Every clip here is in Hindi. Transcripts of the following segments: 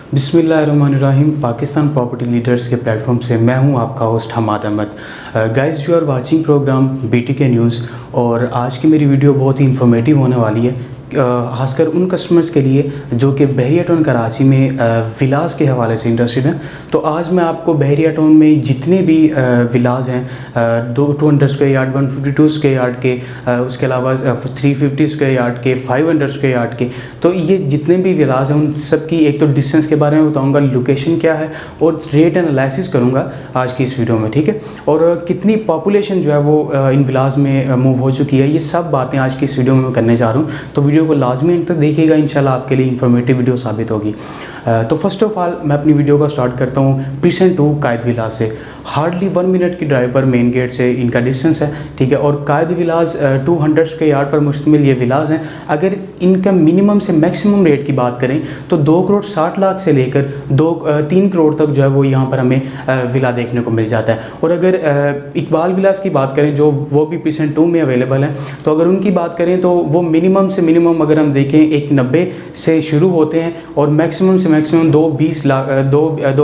बिस्मिल्लाहिर्रहमानिर्रहीम। पाकिस्तान प्रॉपर्टी लीडर्स के प्लेटफॉर्म से मैं हूं आपका host Hammad Ahmad. Guys, you are watching program BTK news और आज की मेरी वीडियो बहुत ही इंफॉर्मेटिव होने वाली है, खासकर उन कस्टमर्स के लिए जो कि बहरिया टाउन कराची में विलास के हवाले से इंटरेस्टेड हैं। तो आज मैं आपको बहरिया टाउन में जितने भी विलास हैं, 200 स्क्वायर यार्ड, 152 स्क्वायर यार्ड के, उसके अलावा 350 स्क्वायर यार्ड के, 500 स्क्वायर यार्ड के, तो ये जितने भी विलास हैं उन सब की एक तो डिस्टेंस के बारे में बताऊंगा, लोकेशन क्या है और रेट एनालिसिस करूंगा आज की इस वीडियो में, ठीक है। और कितनी पॉपुलेशन जो है वो इन विलास में मूव हो चुकी है, ये सब बातें आज की इस वीडियो में मैं करने जा रहा हूँ। तो वीडियो को लाजमी एंड तक देखिएगा, इंशाल्लाह आपके लिए इन्फॉर्मेटिव वीडियो साबित होगी। तो फर्स्ट ऑफ ऑल मैं अपनी वीडियो का स्टार्ट करता हूँ प्रीसेंट 2 कायद विलास से। हार्डली 1 मिनट की ड्राइव पर मेन गेट से इनका डिस्टेंस है, ठीक है। और कायद विलास 200 स्क्वायर यार्ड पर मुश्तमिल ये विलास हैं। अगर इनका मिनिमम से मैक्सिमम रेट की बात करें तो 2 करोड़ 60 लाख से लेकर 3 करोड़ तक जो है वो यहाँ पर हमें विला देखने को मिल जाता है। और अगर इकबाल विलास की बात करें जो वो भी प्रीसेंट 2 में अवेलेबल है, तो अगर उनकी बात करें तो वो मिनिमम से मिनिमम अगर हम देखें 190 से शुरू होते हैं और मैक्सिमम से मैक्सिमम 2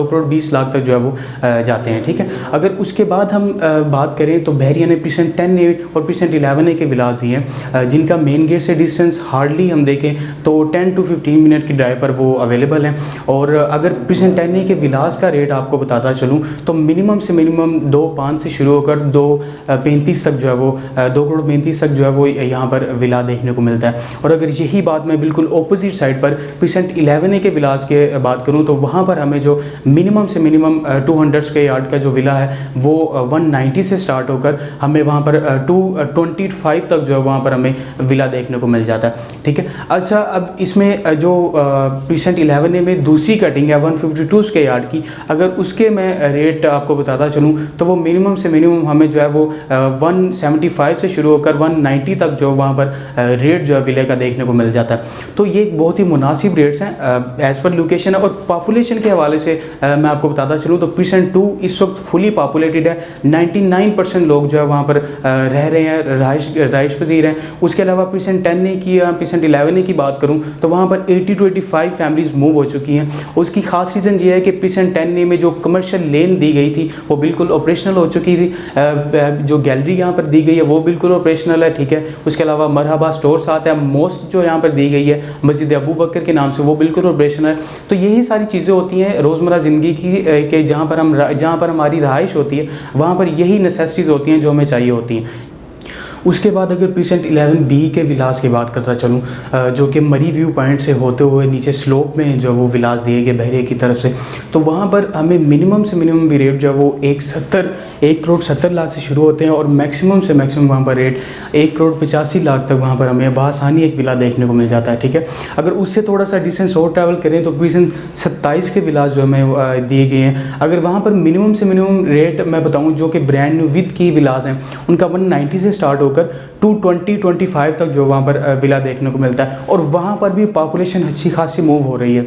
करोड़ 20 लाख तक जो है वो जाते हैं, ठीक है। अगर उसके बाद हम बात करें तो बहरिया ने प्रीसेंट 10A और प्रीसेंट 11A के विलास दिए हैं, जिनका मेन गेट से डिस्टेंस हार्डली हम देखें तो 10 to 15 मिनट की ड्राइव पर वो अवेलेबल हैं। और अगर प्रीसेंट 10A के विलास का रेट आपको बताता चलूँ तो मिनिमम से मिनिमम 2.5 से शुरू होकर 2.35 तक जो है वो 2 करोड़ 35 तक जो है वो यहाँ पर विला देखने को मिलता है। और अगर यही बात मैं बिल्कुल ऑपोजिट साइड पर प्रीसेंट 11A के विलास के बात करूँ तो वहाँ पर हमें जो मिनिमम से मिनिमम 200 स्क्वायर यार्ड का जो विला है वो 190 से स्टार्ट होकर हमें वहाँ पर 225 तक जो है वहाँ पर हमें विला देखने को मिल जाता है, ठीक है। अच्छा, अब इसमें जो प्रीसेंट 11A में दूसरी कटिंग है 152 स्क्वायर यार्ड की, अगर उसके मैं रेट आपको बताता चलूँ तो वो मिनिमम से मिनिमम हमें जो है वो 175 से शुरू होकर 190 तक जो वहाँ पर रेट जो है विले का देखने को मिल जाता है। तो ये बहुत ही मुनासिब रेट्स हैं एज़ पर लोकेशन है। और पॉपुलेशन के हवाले से मैं आपको बताता चलूँ तो प्रीसेंट 2 इस वक्त फुली पॉपुलेटेड है। 99% लोग जो है वहाँ पर रह रहे हैं, रहाइश पजीर हैं। उसके अलावा प्रीसेंट 10A की या प्रीसेंट 11A की बात करूँ तो वहाँ पर 80 to 85 फैमिलीज़ मूव हो चुकी हैं। उसकी खास रीज़न ये है कि प्रीसेंट 10A में जो कमर्शियल लेन दी गई थी वो बिल्कुल ऑपरेशनल हो चुकी थी। जो गैलरी यहाँ पर दी गई है वो बिल्कुल ऑपरेशनल है, ठीक है। उसके अलावा मरहबा स्टोर साथ है, मोस्क जो यहाँ पर दी गई है मस्जिद अबू बकर के नाम से वो बिल्कुल ऑपरेशनल है। तो यही सारी चीज़ें होती हैं रोज़मर्रा ज़िंदगी की कि जहाँ पर हमारी रहाइश होती है वहाँ पर यही नेसेसिटीज़ होती हैं जो हमें चाहिए होती हैं। उसके बाद अगर प्रीसेंट 11B के विलास की बात करता चलूँ, जो कि मरी व्यू पॉइंट से होते हुए नीचे स्लोप में जो वो विलास दिए गए बहरिया की तरफ से, तो वहाँ पर हमें मिनिमम से मिनिमम भी रेट जो है वो 1 करोड़ 70 लाख से शुरू होते हैं और मैक्सिमम से मैक्सिमम वहाँ पर रेट 1 करोड़ 85 लाख तक वहाँ पर हमें बआसानी एक विला देखने को मिल जाता है, ठीक है। अगर उससे थोड़ा सा डिस्टेंस और ट्रैवल करें तो प्रीसेंट 27 के विलास जो हमें दिए गए हैं। अगर वहाँ पर मिनिमम से मिनिमम रेट मैं बताऊँ जो कि ब्रांड न्यू विद की विलास हैं उनका 190 से स्टार्ट होकर 220-25 तक जो वहाँ पर विला देखने को मिलता है। और वहाँ पर भी पॉपुलेशन अच्छी खासी मूव हो रही है।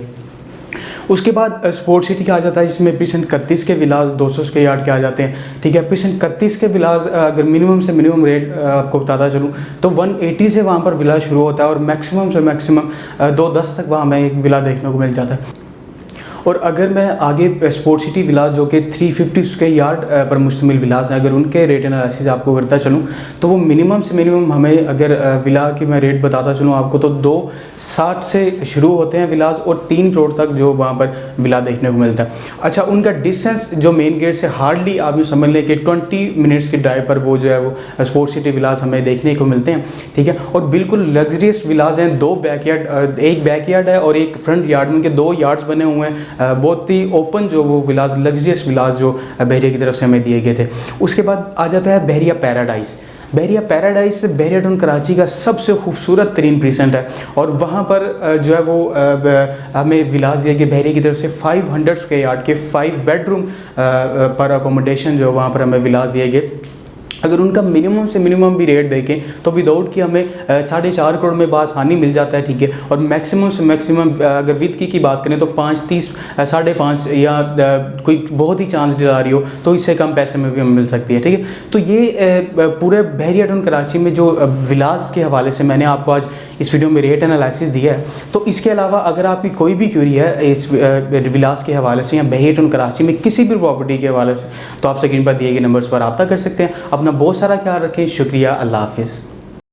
उसके बाद स्पोर्ट सिटी का आ जाता है जिसमें प्रीसेंट 31 के विलास 200 स्क्वायर यार्ड के आ जाते हैं, ठीक है। प्रीसेंट 31 के विलास अगर मिनिमम से मिनिमम रेट आपको बताता चलूँ तो 180 से वहाँ पर विला शुरू होता है और मैक्सिमम से मैक्सिमम 210 तक वहाँ हमें एक विला देखने को मिल जाता है। और अगर मैं आगे स्पोर्ट सिटी विलास जो कि 350 स्क्वायर यार्ड पर मुश्तमिल विलास हैं, अगर उनके रेट एनालिसिस आपको करता चलूँ तो वो मिनिमम से मिनिमम हमें अगर विला की मैं रेट बताता चलूँ आपको तो 260 से शुरू होते हैं विलास और 3 करोड़ तक जो वहाँ पर विला देखने को मिलता है। अच्छा, उनका डिस्टेंस जो मेन गेट से हार्डली आप समझ लें कि 20 मिनट्स की ड्राइव पर वो जो है वो स्पोर्ट सिटी विलास हमें देखने को मिलते हैं, ठीक है। और बिल्कुल लग्जरियस विलास हैं, 2 बैकयार्ड, एक बैकयार्ड है और एक फ्रंट यार्ड, उनके 2 यार्ड्स बने हुए हैं। बहुत ही ओपन जो वो विलास, लग्जरियस विलास जो बहरिया की तरफ से हमें दिए गए थे। उसके बाद आ जाता है बहरिया पैराडाइज। बहरिया पैराडाइज बहरिया टाउन कराची का सबसे खूबसूरत तरीन प्रीसेंट है और वहाँ पर जो है वो हमें विलास दिए गए बहरिया की तरफ से 500 स्क्वायर यार्ड के 5 बेडरूम पर अकोमोडेशन जो वहाँ पर हमें विलास दिए गए। अगर उनका मिनिमम से मिनिमम भी रेट देखें तो विदाउट कि हमें 4.5 करोड़ में बासानी मिल जाता है, ठीक है। और मैक्सिमम से मैक्सिमम अगर विद की बात करें तो 5.30 5.5 या कोई बहुत ही चांस दिला रही हो तो इससे कम पैसे में भी हमें मिल सकती है, ठीक है। तो ये पूरे बहरिया टाउन कराची में जो विलास के हवाले से मैंने आपको आज इस वीडियो में रेट एनालिसिस दिया है। तो इसके अलावा अगर आपकी कोई भी क्वेरी है इस विलास के हवाले से या बहरिया टाउन कराची में किसी भी प्रॉपर्टी के हवाले से, तो आप स्क्रीन पर दिए गए नंबर्स पर रब्ता कर सकते हैं। अपना बहुत सारा ख्याल रखें। शुक्रिया। अल्लाह हाफिज़।